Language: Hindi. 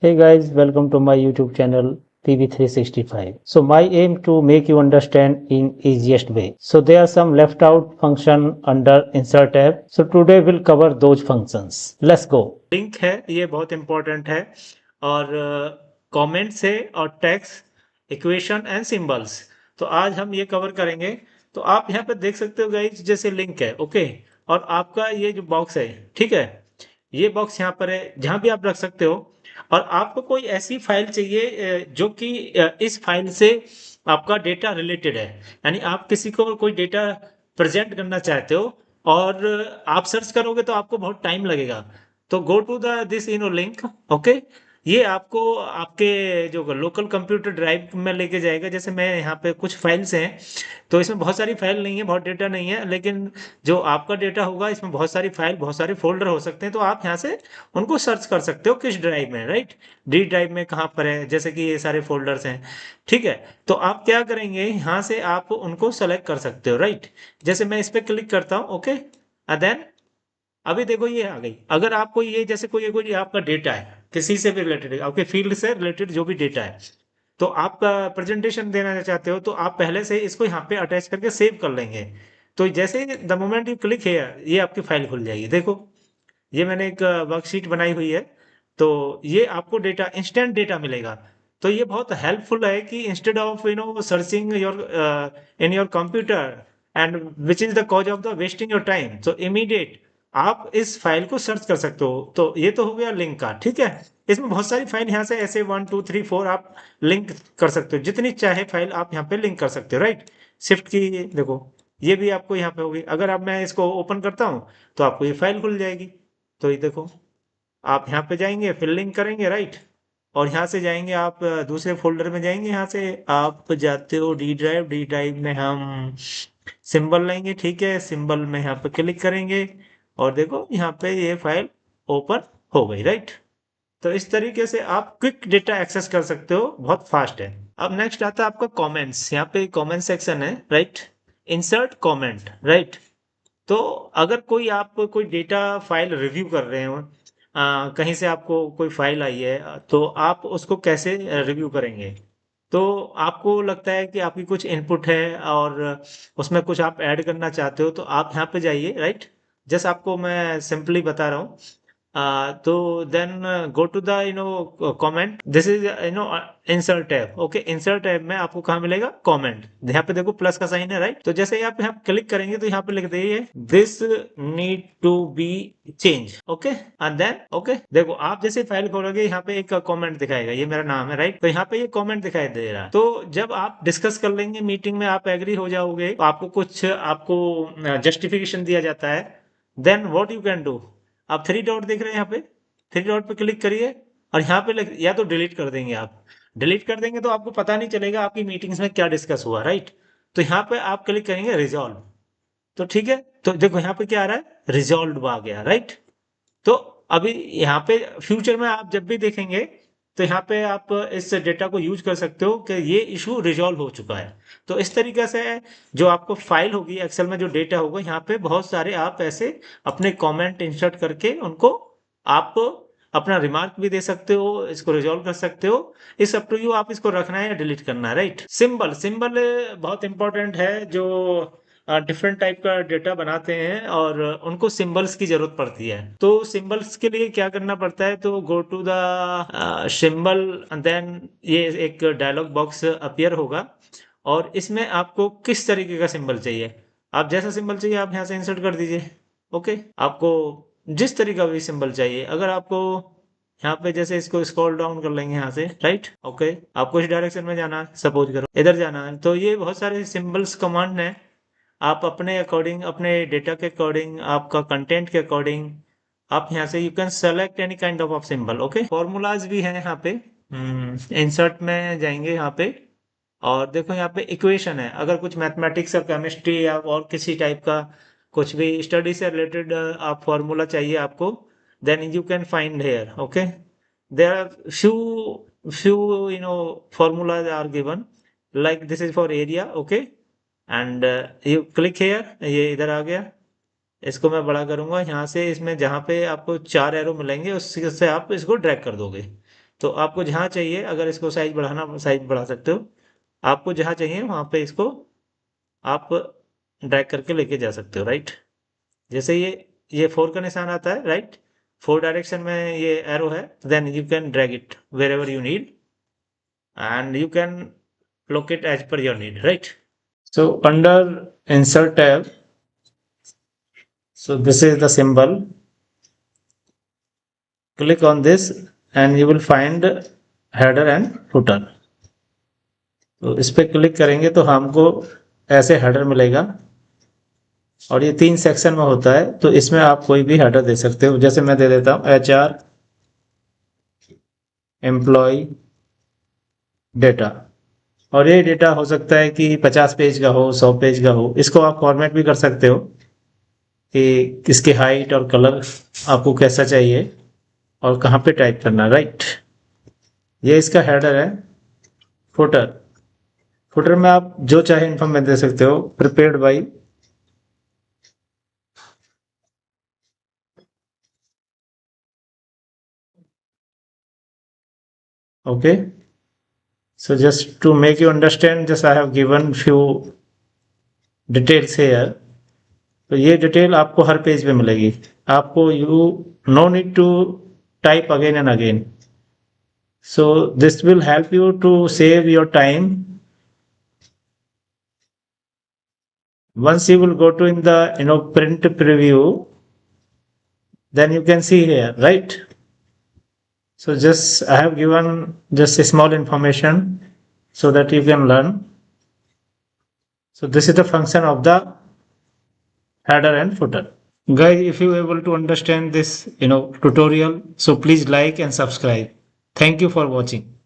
Hey guys, welcome to my YouTube channel TV365. So my aim to make you understand in easiest way. So there are some left out function under insert tab. So today we'll cover those functions. Let's go. Link है, ये बहुत इंपॉर्टेंट है और कमेंट्स है और टेक्स्ट इक्वेशन एंड सिंबल्स। तो आज हम ये कवर करेंगे। तो आप यहाँ पे देख सकते हो गाइस, जैसे लिंक है ओके, और आपका ये जो बॉक्स है, ठीक है, ये बॉक्स यहाँ पर है, जहां भी आप रख सकते हो। और आपको कोई ऐसी फाइल चाहिए जो कि इस फाइल से आपका डेटा रिलेटेड है, यानी आप किसी को कोई डेटा प्रेजेंट करना चाहते हो और आप सर्च करोगे तो आपको बहुत टाइम लगेगा। तो go to the this link okay. ये आपको आपके जो लोकल कंप्यूटर ड्राइव में लेके जाएगा। जैसे मैं यहाँ पे कुछ फाइल्स हैं, तो इसमें बहुत सारी फाइल नहीं है, बहुत डेटा नहीं है, लेकिन जो आपका डेटा होगा इसमें बहुत सारी फाइल, बहुत सारे फोल्डर हो सकते हैं। तो आप यहाँ से उनको सर्च कर सकते हो किस ड्राइव में, राइट। डी ड्राइव में कहाँ पर है, जैसे कि ये सारे फोल्डर्स हैं, ठीक है। तो आप क्या करेंगे, यहाँ से आप उनको सेलेक्ट कर सकते हो, राइट। जैसे मैं इस पर क्लिक करता हूँ ओके, देन अभी देखो ये आ गई। अगर आपको ये जैसे कोई कोई आपका डेटा है, किसी से भी रिलेटेड, आपके फील्ड से रिलेटेड जो भी डेटा है, तो आप प्रेजेंटेशन देना चाहते हो, तो आप पहले से इसको यहाँ पे अटैच करके सेव कर लेंगे। तो जैसे the moment you click here, ये आपकी फाइल खुल जाएगी। देखो ये मैंने एक वर्कशीट बनाई हुई है। तो ये आपको डेटा, इंस्टेंट डेटा मिलेगा। तो ये बहुत हेल्पफुल है कि instead of searching your in your computer and which is the cause of the wasting your time, so immediate आप इस फाइल को सर्च कर सकते हो। तो ये तो हो गया लिंक का, ठीक है। इसमें बहुत सारी फाइल यहाँ से ऐसे 1 2 3 4 आप लिंक कर सकते हो, जितनी चाहे फाइल आप यहाँ पे लिंक कर सकते हो, राइट। शिफ्ट की देखो, ये भी आपको यहाँ पे होगी। अगर अब मैं इसको ओपन करता हूँ तो आपको ये फाइल खुल जाएगी। तो ये देखो, आप यहाँ पे जाएंगे, फिर लिंक करेंगे, राइट। और यहाँ से जाएंगे आप दूसरे फोल्डर में जाएंगे। यहाँ से आप जाते हो डी ड्राइव, डी ड्राइव में हम सिंबल लेंगे, ठीक है। सिंबल में यहाँ पे क्लिक करेंगे और देखो यहाँ पे ये फाइल ओपन हो गई, राइट। तो इस तरीके से आप क्विक डेटा एक्सेस कर सकते हो, बहुत फास्ट है। अब नेक्स्ट आता है आपका कमेंट्स। यहाँ पे कमेंट सेक्शन है, राइट। Insert comment, right. तो अगर कोई आप कोई डेटा फाइल रिव्यू कर रहे हो, कहीं से आपको कोई फाइल आई है, तो आप उसको कैसे रिव्यू करेंगे। तो आपको लगता है कि आपकी कुछ इनपुट है और उसमें कुछ आप ऐड करना चाहते हो, तो आप यहाँ पे जाइए, राइट। जस्ट आपको मैं सिंपली बता रहा हूँ। तो then go to the comment, this is insert tab okay. Insert tab में आपको कहाँ मिलेगा, कमेंट। यहाँ पे देखो प्लस का साइन है, राइट। तो जैसे ही आप यहाँ क्लिक करेंगे तो यहाँ पे लिख दीजिए this need to be change okay, and then okay. देखो आप जैसे फाइल खोलोगे, यहाँ पे एक कमेंट दिखाएगा, ये मेरा नाम है, राइट। तो यहाँ पे ये कमेंट दिखाई दे रहा है। तो जब आप डिस्कस कर लेंगे मीटिंग में, आप एग्री हो जाओगे, तो आपको कुछ आपको जस्टिफिकेशन दिया जाता है। Then what you can do, आप थ्री डॉट देख रहे हैं, यहाँ पे थ्री डॉट पे क्लिक करिए और यहाँ पे या तो डिलीट कर देंगे। आप डिलीट कर देंगे तो आपको पता नहीं चलेगा आपकी मीटिंग्स में क्या डिस्कस हुआ, राइट। तो यहाँ पे आप क्लिक करेंगे रिजॉल्व। तो ठीक है, तो देखो यहाँ पे क्या आ रहा है, रिजॉल्व आ गया, राइट। तो अभी यहाँ पे फ्यूचर में आप जब भी देखेंगे, तो यहाँ पे आप इस डेटा को यूज कर सकते हो कि ये इशू रिजॉल्व हो चुका है। तो इस तरीके से जो आपको फाइल होगी एक्सेल में, जो डेटा होगा, यहाँ पे बहुत सारे आप ऐसे अपने कमेंट इंसर्ट करके उनको आप अपना रिमार्क भी दे सकते हो, इसको रिजॉल्व कर सकते हो। इस अप टू यू, आप इसको रखना है या डिलीट करना है, राइट। सिंबल, सिंबल बहुत इंपॉर्टेंट है। जो डिफरेंट टाइप का डेटा बनाते हैं और उनको सिंबल्स की जरूरत पड़ती है। तो सिंबल्स के लिए क्या करना पड़ता है, तो go to the symbol, then ये एक डायलॉग बॉक्स अपीयर होगा और इसमें आपको किस तरीके का सिंबल चाहिए, आप जैसा सिंबल चाहिए आप यहाँ से इंसर्ट कर दीजिए ओके। आपको जिस तरीका भी सिंबल चाहिए, अगर आपको यहाँ पे जैसे इसको स्क्रॉल डाउन कर लेंगे यहाँ से, राइट ओके। आपको इस डायरेक्शन में जाना है, सपोज करो इधर जाना है, तो ये बहुत सारे सिंबल्स कमांड है। आप अपने अकॉर्डिंग, अपने डेटा के अकॉर्डिंग, आपका कंटेंट के अकॉर्डिंग, आप यहाँ से you can select any kind of symbol okay. Formulas भी हैं यहाँ पे। इंसर्ट में जाएंगे यहाँ पे और देखो यहाँ पे इक्वेशन है। अगर कुछ मैथमेटिक्स या केमिस्ट्री या और किसी टाइप का कुछ भी स्टडी से रिलेटेड आप फॉर्मूला चाहिए आपको, then you can find here okay. There are few formulas are given, like this is for area okay, and you click here, ये इधर आ गया। इसको मैं बड़ा करूंगा यहाँ से, इसमें जहाँ पे आपको चार एरो मिलेंगे उससे आप इसको ड्रैग कर दोगे। तो आपको जहाँ चाहिए, अगर इसको साइज बढ़ाना साइज बढ़ा सकते हो, आपको जहाँ चाहिए वहाँ पे इसको आप ड्रैग करके लेके जा सकते हो, राइट। जैसे ये 4 का निशान आता है, राइट, 4 डायरेक्शन में ये एरो है, then you can drag it wherever you need and you can locate as per your need, right? So under insert tab, so this is the symbol, click on this and you will find header and footer. तो इस पे क्लिक करेंगे तो हमको ऐसे हेडर मिलेगा और ये 3 सेक्शन में होता है, तो इसमें आप कोई भी हेडर दे सकते हो। जैसे मैं दे देता हूँ HR एम्प्लॉय डेटा, और ये डेटा हो सकता है कि 50 पेज का हो, 100 पेज का हो। इसको आप फॉर्मेट भी कर सकते हो कि किसकी हाइट और कलर आपको कैसा चाहिए और कहाँ पे टाइप करना, राइट। ये इसका हेडर है। फुटर, फुटर में आप जो चाहे इन्फॉर्मेशन दे सकते हो, prepared by, okay. So just to make you understand, just I have given few details here. तो ये डिटेल आपको हर पेज पे मिलेगी। आपको you know need to type again and again. So this will help you to save your time. Once you will go to in the print preview, then you can see here, right. So just I have given just a small information so that you can learn. So this is the function of the header and footer. Guys, if you are able to understand this tutorial, so please like and subscribe. Thank you for watching.